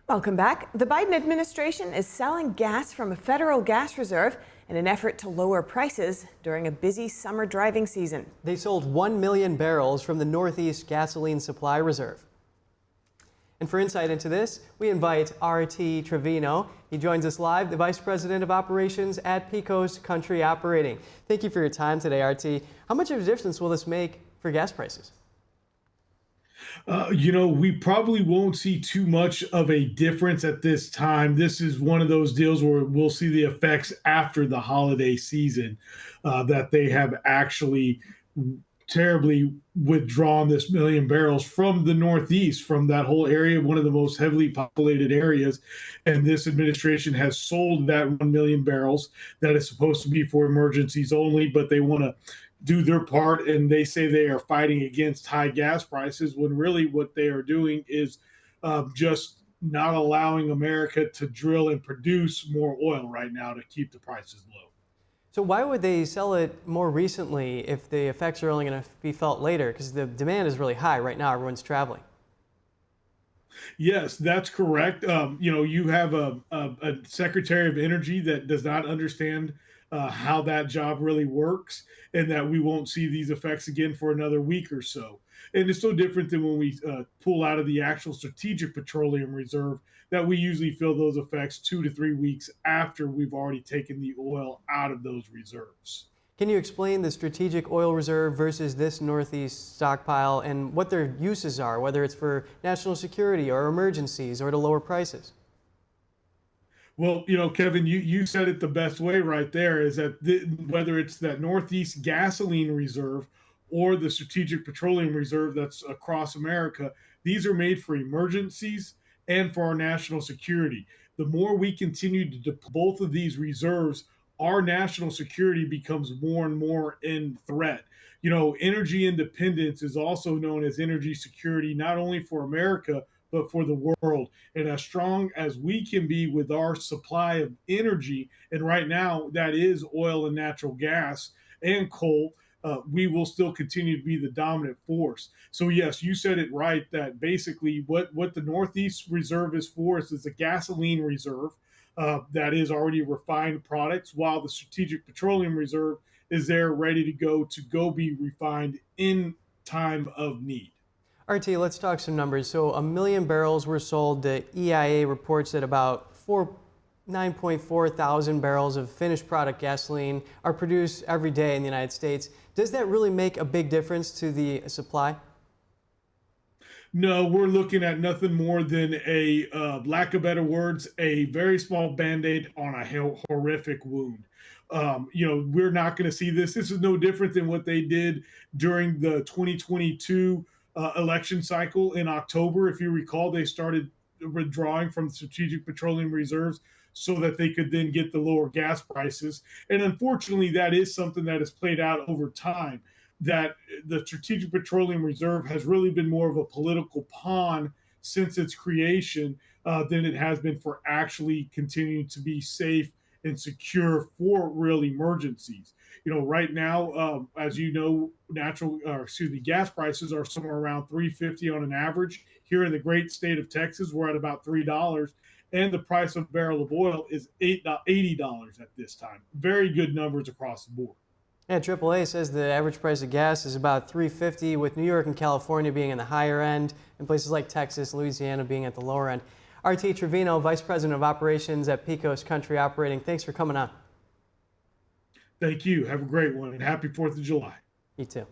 Welcome back. The Biden administration is selling gas from a federal gas reserve in an effort to lower prices during a busy summer driving season. They sold 1 million barrels from the Northeast Gasoline Supply Reserve. And for insight into this, we invite RT Trevino. He joins us live, the Vice President of Operations at Pecos Country Operating. Thank you for your time today, RT. How much of a difference will this make for gas prices? We probably won't see too much of a difference at this time. This is one of those deals where we'll see the effects after the holiday season, that they have actually terribly withdrawn this million barrels from the Northeast, from that whole area, one of the most heavily populated areas. And this administration has sold that 1 million barrels that is supposed to be for emergencies only, but they want to do their part, and they say they are fighting against high gas prices, when really what they are doing is just not allowing America to drill and produce more oil right now to keep the prices low. So why would they sell it more recently if the effects are only going to be felt later? Because the demand is really high right now. Everyone's traveling. Yes, that's correct. You have a Secretary of Energy that does not understand how that job really works, and that we won't see these effects again for another week or so. And it's so different than when we pull out of the actual Strategic Petroleum Reserve, that we usually feel those effects 2 to 3 weeks after we've already taken the oil out of those reserves. Can you explain the Strategic Oil Reserve versus this Northeast stockpile and what their uses are, whether it's for national security or emergencies or to lower prices? Well, Kevin, you said it the best way right there, is that whether it's that Northeast Gasoline Reserve or the Strategic Petroleum Reserve that's across America, these are made for emergencies and for our national security. The more we continue to deploy both of these reserves, our national security becomes more and more in threat. Energy independence is also known as energy security, not only for America, but for the world. And as strong as we can be with our supply of energy, and right now that is oil and natural gas and coal, we will still continue to be the dominant force. So yes, you said it right, that basically what the Northeast Reserve is for is a gasoline reserve that is already refined products, while the Strategic Petroleum Reserve is there ready to go be refined in time of need. RT, let's talk some numbers. So 1 million barrels were sold. The EIA reports that about 9.4 thousand barrels of finished product gasoline are produced every day in the United States. Does that really make a big difference to the supply? No, we're looking at nothing more than lack of better words, a very small Band-Aid on a horrific wound. We're not going to see this. This is no different than what they did during the 2022 election cycle in October. If you recall, they started withdrawing from the Strategic Petroleum Reserves so that they could then get the lower gas prices. And unfortunately, that is something that has played out over time, that the Strategic Petroleum Reserve has really been more of a political pawn since its creation than it has been for actually continuing to be safe and secure for real emergencies. Right now, as you know, gas prices are somewhere around $3.50 on an average. Here in the great state of Texas, we're at about $3, and the price of a barrel of oil is $80 at this time. Very good numbers across the board. Yeah, AAA says the average price of gas is about $3.50, with New York and California being in the higher end, and places like Texas, Louisiana being at the lower end. RT Trevino, Vice President of Operations at Pecos Country Operating, thanks for coming on. Thank you. Have a great one, and happy 4th of July. You too.